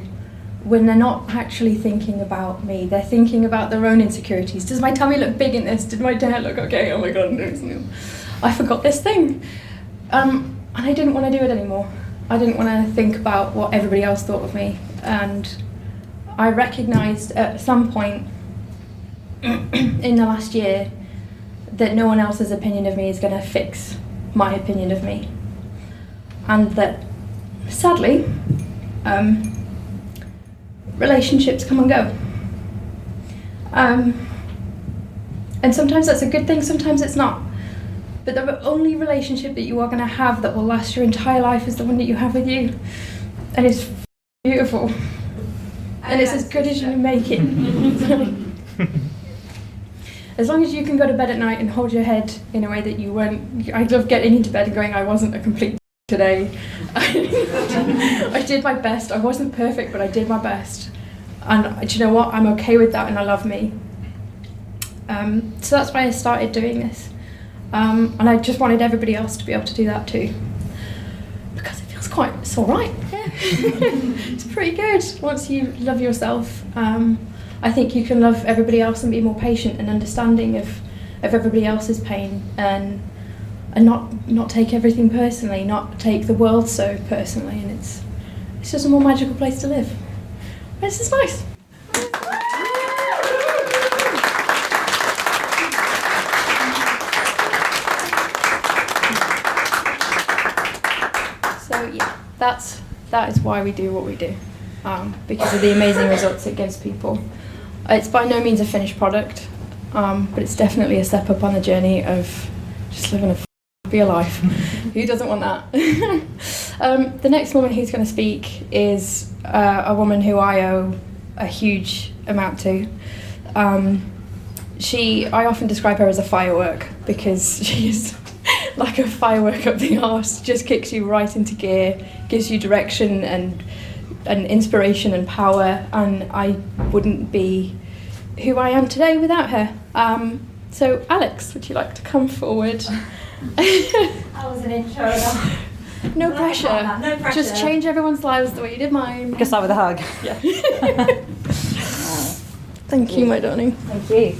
when they're not actually thinking about me. They're thinking about their own insecurities. Does my tummy look big in this? Did my hair look okay? Oh my god, no. I forgot this thing. And I didn't want to do it anymore. I didn't want to think about what everybody else thought of me. And I recognised at some point in the last year that no one else's opinion of me is going to fix my opinion of me. And that, sadly, relationships come and go. And sometimes that's a good thing, sometimes it's not. But the only relationship that you are going to have that will last your entire life is the one that you have with you. And it's beautiful. And it's as good as you can make it. As long as you can go to bed at night and hold your head in a way that you weren't... I love getting into bed and going, I wasn't a complete today. I did my best. I wasn't perfect, but I did my best. And do you know what? I'm okay with that, and I love me. So that's why I started doing this. And I just wanted everybody else to be able to do that too. Because it's all right. Yeah. It's pretty good once you love yourself. I think you can love everybody else and be more patient and understanding of everybody else's pain, and not take everything personally, not take the world so personally, and it's just a more magical place to live. But this is nice. So yeah, that is why we do what we do, because of the amazing results it gives people. It's by no means a finished product, but it's definitely a step up on the journey of just living a happier life. Who doesn't want that? The next woman who's going to speak is a woman who I owe a huge amount to. I often describe her as a firework because she's like a firework up the arse, just kicks you right into gear, gives you direction and inspiration and power, and I wouldn't be who I am today without her. So Alex, would you like to come forward? That was an intro. No pressure. No pressure. Just change everyone's lives the way you did mine. We can start with a hug. Yeah. Thank you, my darling. Thank you.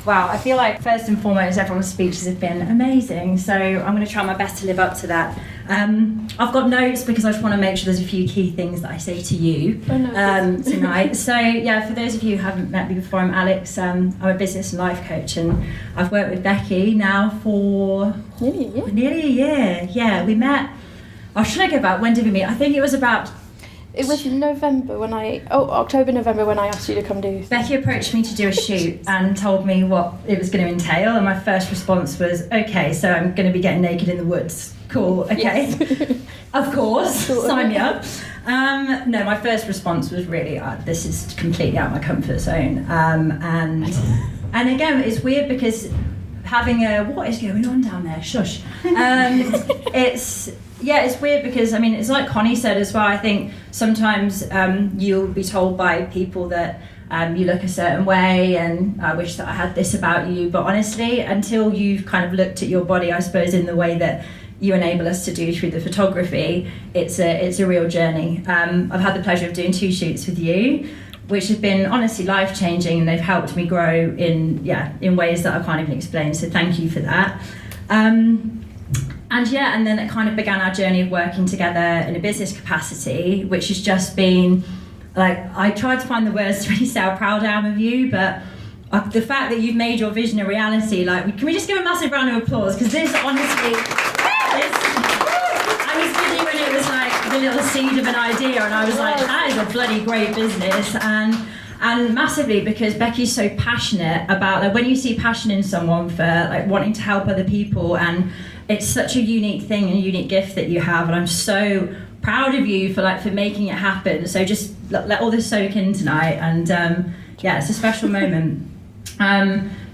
Wow, I feel like first and foremost everyone's speeches have been amazing, so I'm going to try my best to live up to that. I've got notes because I just want to make sure there's a few key things that I say to you tonight. So yeah, for those of you who haven't met me before, I'm Alex. I'm a business and life coach, and I've worked with Becky now for nearly a year. Yeah, we met. Should I go back? When did we meet? I think it was about... It was October, November when I asked you to come do. Becky approached me to do a shoot and told me what it was going to entail, and my first response was, okay, so I'm going to be getting naked in the woods. Cool, okay. Yes. Of course, sign me up. No, my first response was really, this is completely out of my comfort zone. And again, it's weird because what is going on down there? Shush. It's weird because, I mean, it's like Connie said as well. I think sometimes you'll be told by people that you look a certain way, and I wish that I had this about you. But honestly, until you've kind of looked at your body, I suppose, in the way that you enable us to do through the photography, it's a real journey. I've had the pleasure of doing 2 shoots with you, which have been honestly life-changing, and they've helped me grow in ways that I can't even explain. So thank you for that. And then it kind of began our journey of working together in a business capacity, which has just been, like, I tried to find the words to really say how proud I am of you, but the fact that you've made your vision a reality, like, can we just give a massive round of applause? Because this, honestly, I was with you when it was like the little seed of an idea, and I was like, that is a bloody great business. And massively because Becky's so passionate about, like, when you see passion in someone for like wanting to help other people and it's such a unique thing and a unique gift that you have, and I'm so proud of you for making it happen. So just let all this soak in tonight, and it's a special moment.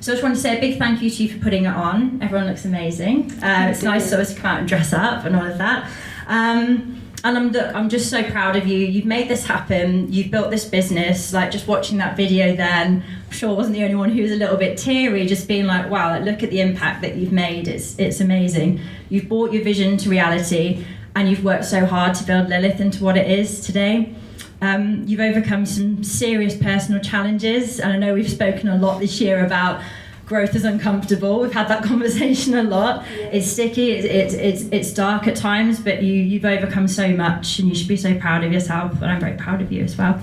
So I just want to say a big thank you to you for putting it on. Everyone looks amazing. It's nice of us to come out and dress up and all of that. And I'm just so proud of you. You've made this happen. You've built this business. Like, just watching that video then, I'm sure I wasn't the only one who was a little bit teary, just being like, wow, look at the impact that you've made. It's amazing. You've brought your vision to reality, and you've worked so hard to build Lilith into what it is today. You've overcome some serious personal challenges, and I know we've spoken a lot this year about growth is uncomfortable. We've had that conversation a lot. Yeah. It's sticky, it's dark at times, but you've overcome so much, and you should be so proud of yourself, and I'm very proud of you as well.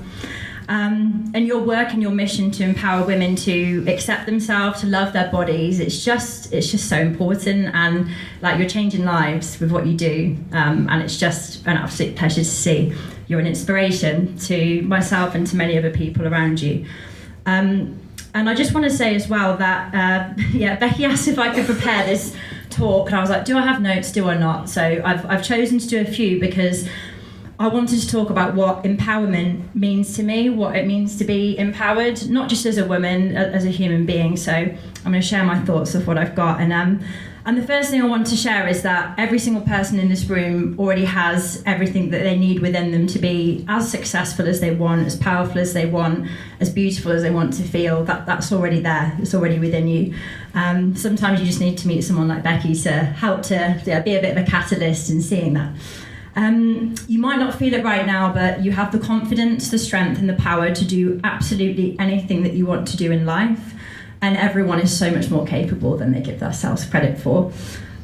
And your work and your mission to empower women to accept themselves, to love their bodies, it's just so important, and like, you're changing lives with what you do, and it's just an absolute pleasure to see. You're an inspiration to myself and to many other people around you. And I just want to say as well that, Becky asked if I could prepare this talk, and I was like, do I have notes, do I not? So I've chosen to do a few because I wanted to talk about what empowerment means to me, what it means to be empowered, not just as a woman, as a human being. So I'm going to share my thoughts of what I've got. And the first thing I want to share is that every single person in this room already has everything that they need within them to be as successful as they want, as powerful as they want, as beautiful as they want to feel. That's already there. It's already within you. Sometimes you just need to meet someone like Becky to help to be a bit of a catalyst in seeing that. You might not feel it right now, but you have the confidence, the strength, and the power to do absolutely anything that you want to do in life. And everyone is so much more capable than they give themselves credit for.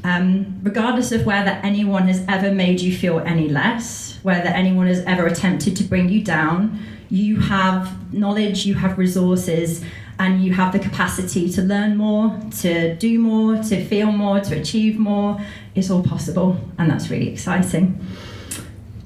Regardless of whether anyone has ever made you feel any less, whether anyone has ever attempted to bring you down, you have knowledge, you have resources, and you have the capacity to learn more, to do more, to feel more, to achieve more. It's all possible, and that's really exciting.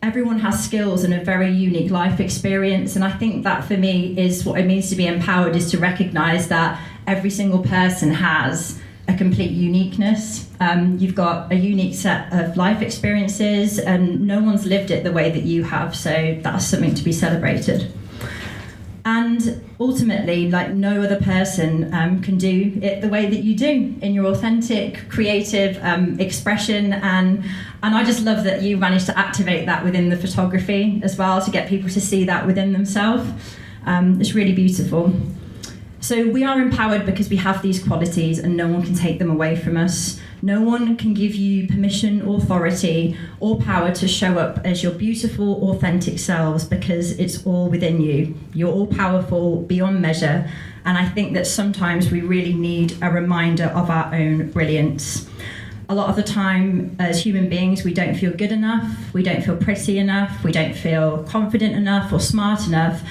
Everyone has skills and a very unique life experience, and I think that for me is what it means to be empowered, is to recognise that every single person has a complete uniqueness. You've got a unique set of life experiences, and no one's lived it the way that you have, so that's something to be celebrated. And ultimately, like, no other person can do it the way that you do, in your authentic, creative expression. And I just love that you managed to activate that within the photography as well, to get people to see that within themselves. It's really beautiful. So we are empowered because we have these qualities, and no one can take them away from us. No one can give you permission, authority, or power to show up as your beautiful, authentic selves, because it's all within you. You're all powerful beyond measure, and I think that sometimes we really need a reminder of our own brilliance. A lot of the time, as human beings, we don't feel good enough, we don't feel pretty enough, we don't feel confident enough or smart enough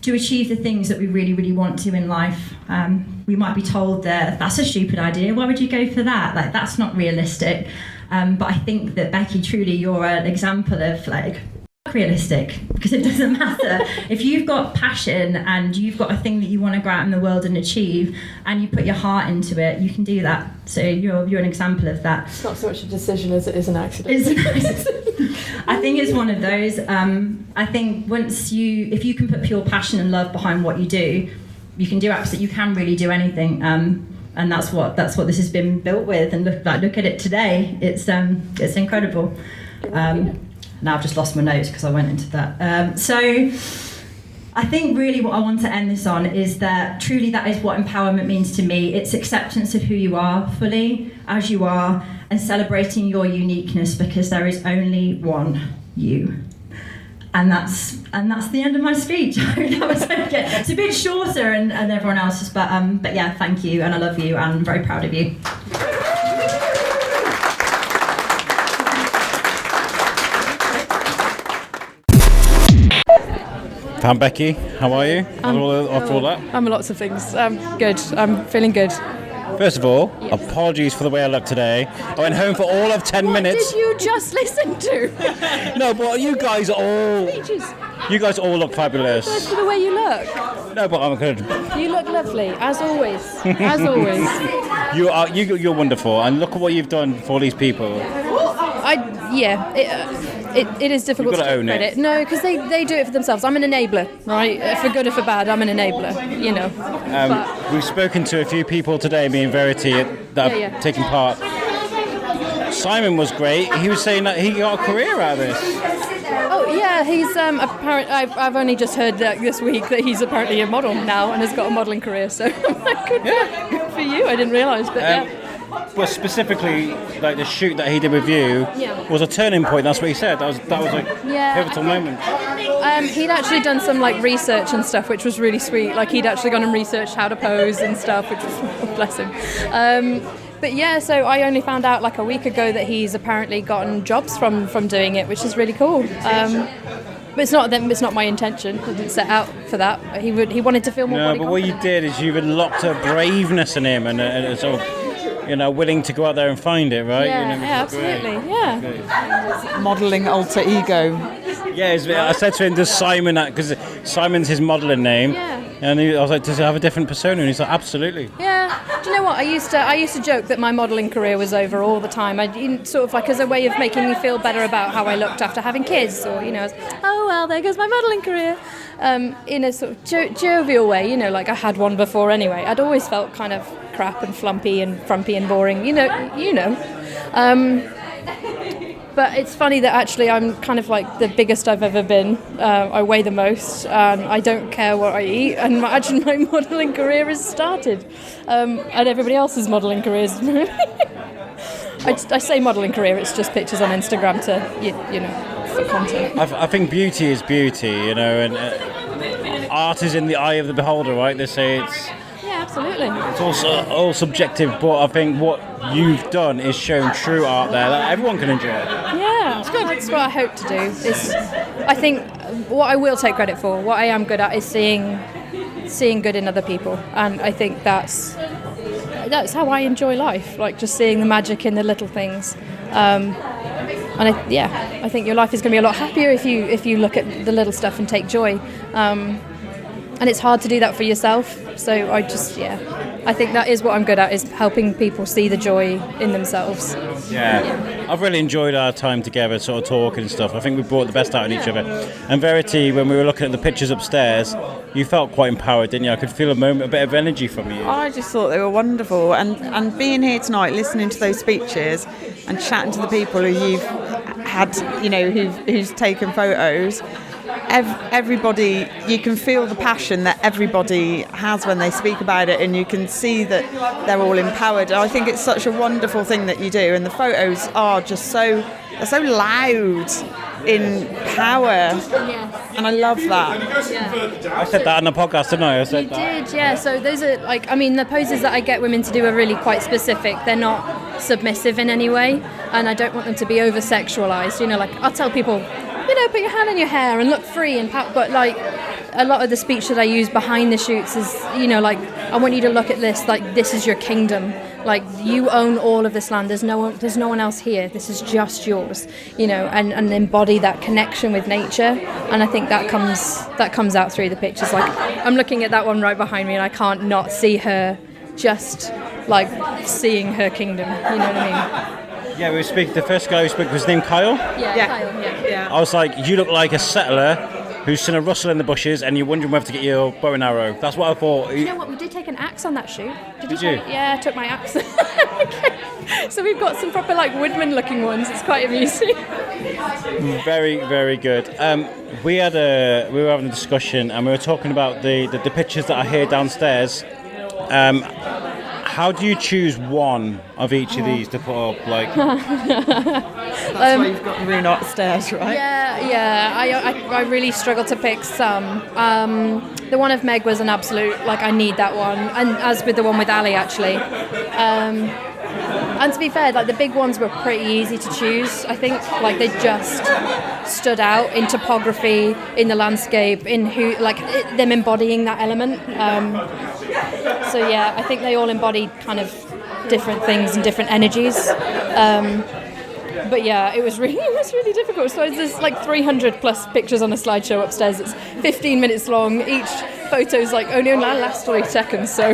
to achieve the things that we really, really want to in life. We might be told that that's a stupid idea, why would you go for that? Like, that's not realistic. But I think that, Becky, truly you're an example of, like, realistic, because it doesn't matter. If you've got passion and you've got a thing that you want to go out in the world and achieve, and you put your heart into it, you can do that. So you're an example of that. It's not so much a decision as it is an accident. I think it's one of those. I think if you can put pure passion and love behind what you do, you can really do anything. And that's what this has been built with. And look at it today. It's incredible. Now I've just lost my notes because I went into that. So I think really what I want to end this on is that truly that is what empowerment means to me. It's acceptance of who you are fully as you are, and celebrating your uniqueness, because there is only one you. And that's the end of my speech. I hope that was okay. It's a bit shorter and everyone else's, but yeah, thank you, and I love you, and I'm very proud of you. Pam, Becky, how are you? After all that? I'm lots of things. Good. I'm feeling good. First of all, apologies for the way I look today. I went home for all of 10 minutes. What did you just listen to? No, but you guys all look fabulous. Just for the way you look. No, but I'm good. You look lovely, as always. As always. You're wonderful, and look at what you've done for these people. It is difficult You've got to to own credit. it. No, because they do it for themselves. I'm an enabler, right? For good or for bad, I'm an enabler, you know. We've spoken to a few people today, me and Verity, that have taken part. Simon was great. He was saying that he got a career out of this. Oh yeah, he's apparent. I've only just heard that this week that he's apparently a model now and has got a modelling career. So good for you. I didn't realise, but But specifically, like the shoot that he did with you was a turning point. That's what he said. That was a pivotal moment. He'd actually done some like research and stuff, which was really sweet. Like he'd actually gone and researched how to pose and stuff, which was bless him. But yeah, so I only found out like a week ago that he's apparently gotten jobs from doing it, which is really cool. But it's not my intention. I didn't set out for that. He wanted to feel more body but what you confident. did is you've unlocked a braveness in him and a sort of, willing to go out there and find it, right? Yeah, absolutely. Yeah. Modelling alter ego. Yeah, I said to him, does Simon, because Simon's his modelling name, and I was like, does it have a different persona? And he's like, absolutely. Yeah. Do you know what? I used to joke that my modelling career was over all the time. I sort of like as a way of making me feel better about how I looked after having kids, or oh well, there goes my modelling career. In a sort of jovial way, like I had one before anyway. I'd always felt kind of crap and flumpy and frumpy and boring, But it's funny that actually I'm kind of like the biggest I've ever been. I weigh the most, and I don't care what I eat. And my modelling career has started, and everybody else's modelling careers. I say modelling career. It's just pictures on Instagram to for content. I think beauty is beauty, and art is in the eye of the beholder, right? They say it's. Yeah, absolutely. It's also all subjective, but I think what you've done is shown true art there that everyone can enjoy. Yeah, that's what I hope to do. I think what I will take credit for, what I am good at, is seeing good in other people, and I think that's how I enjoy life. Like just seeing the magic in the little things. And I think your life is going to be a lot happier if you look at the little stuff and take joy. And it's hard to do that for yourself. So I think that is what I'm good at, is helping people see the joy in themselves. Yeah. I've really enjoyed our time together, sort of talking and stuff. I think we brought the best out in each other. And Verity, when we were looking at the pictures upstairs, you felt quite empowered, didn't you? I could feel a bit of energy from you. I just thought they were wonderful, and being here tonight, listening to those speeches and chatting to the people who you've had, who's taken photos. Everybody, you can feel the passion that everybody has when they speak about it, and you can see that they're all empowered. I think it's such a wonderful thing that you do, and the photos are just so loud in power, and I love that. I said that on the podcast, didn't I? You did, yeah. So those are the poses that I get women to do are really quite specific. They're not submissive in any way, and I don't want them to be over sexualized. I'll tell people, put your hand in your hair and look free and but a lot of the speech that I use behind the shoots is, I want you to look at this like this is your kingdom. Like you own all of this land. There's no one else here. This is just yours. And embody that connection with nature. And I think that comes out through the pictures. Like I'm looking at that one right behind me, and I can't not see her just like seeing her kingdom. You know what I mean? Yeah, the first guy who spoke was named Kyle. Yeah. Kyle, yeah. I was like, you look like a settler who's seen a rustle in the bushes and you're wondering whether to get your bow and arrow. That's what I thought. You know what? We did take an axe on that shoot. Did you? Yeah, I took my axe. Okay. So we've got some proper woodman-looking ones. It's quite amusing. Very, very good. We were having a discussion and we were talking about the pictures that are here downstairs. How do you choose one of each of these to put up? That's why you've got the room upstairs, right? Yeah. I really struggled to pick some. The one of Meg was an absolute, I need that one. And as with the one with Ali, actually. And to be fair, the big ones were pretty easy to choose, I think. They just stood out in topography, in the landscape, in them embodying that element. So yeah, I think they all embodied kind of different things and different energies. But yeah, it was really difficult. So there's 300 plus pictures on a slideshow upstairs. It's 15 minutes long. Each photo's only last 3 seconds. So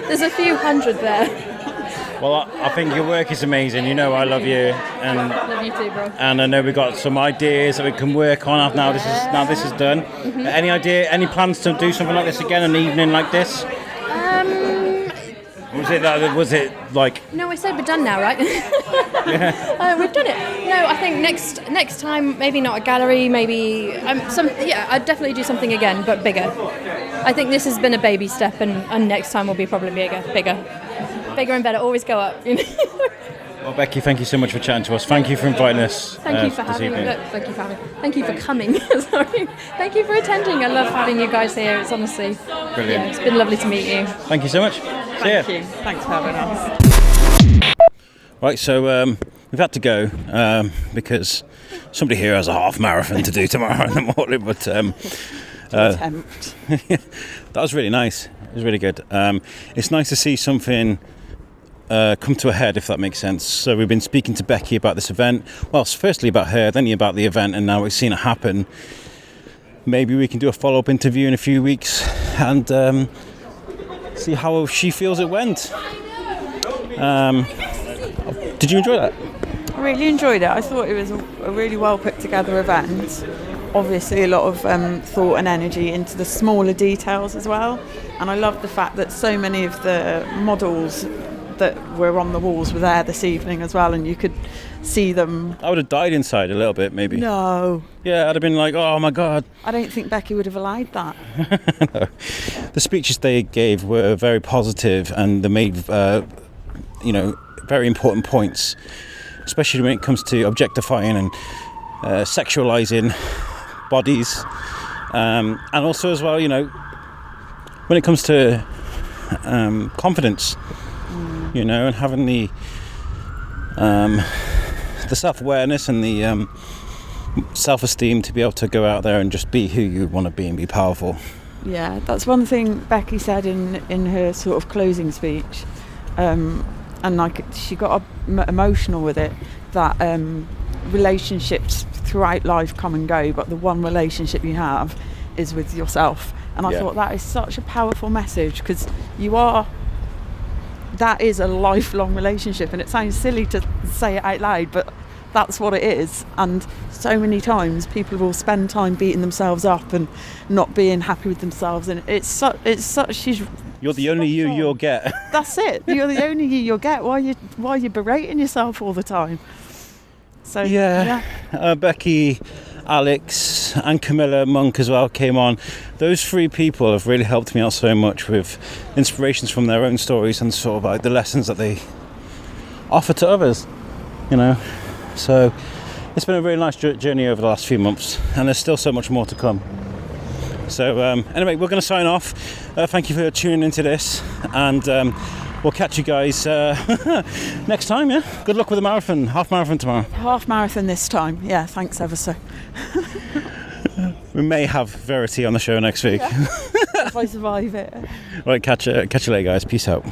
there's a few hundred there. Well, I think your work is amazing. You know I love you, and Love you too, bro. and I know we've got some ideas that we can work on now. This is done. Mm-hmm. Any plans to do something like this again, an evening like this? Was it like? No, I said we're done now, right? We've done it. No, I think next time maybe not a gallery, maybe I'd definitely do something again, but bigger. I think this has been a baby step, and next time will be probably bigger and better. Always go up. You know? Well, Becky, thank you so much for chatting to us. Thank you for inviting us. Thank you for having me. Thank you for having me. Thank you for coming. Sorry. Thank you for attending. I love having you guys here. It's honestly brilliant. Yeah, it's been lovely to meet you. Thank you so much. See ya. Thank you. Thanks for having us. Right, so we've had to go because somebody here has a half marathon to do tomorrow in the morning. But Attempt. that was really nice. It was really good. It's nice to see something come to a head, if that makes sense. So we've been speaking to Becky about this event. Well, firstly about her, then about the event, and now we've seen it happen. Maybe we can do a follow-up interview in a few weeks and see how she feels it went. Did you enjoy that? I really enjoyed it. I thought it was a really well put together event. Obviously a lot of thought and energy into the smaller details as well. And I love the fact that so many of the models that were on the walls were there this evening as well, and you could see them. I would have died inside a little bit, maybe. No. Yeah, I'd have been like, oh my God. I don't think Becky would have allowed that. No. The speeches they gave were very positive, and they made, very important points, especially when it comes to objectifying and sexualizing bodies, and also as well, when it comes to confidence. And having the self-awareness and the self-esteem to be able to go out there and just be who you want to be and be powerful. Yeah, that's one thing Becky said in her sort of closing speech, and she got emotional with it, that relationships throughout life come and go, but the one relationship you have is with yourself. And I thought that is such a powerful message, because that is a lifelong relationship, and it sounds silly to say it out loud, but that's what it is. And so many times people will spend time beating themselves up and not being happy with themselves, and it's such you're the only you'll get. That's it. You're the only you'll get. Why are you berating yourself all the time? So Becky, Alex and Camilla Monk as well came on. Those three people have really helped me out so much with inspirations from their own stories and sort of like the lessons that they offer to others, so it's been a really nice journey over the last few months, and there's still so much more to come. So anyway, we're going to sign off. Thank you for tuning into this, and we'll catch you guys next time. Good luck with the marathon, half marathon tomorrow. Half marathon this time. Yeah, thanks ever so. We may have Verity on the show next week. If I survive it. Right, catch you later, guys. Peace out.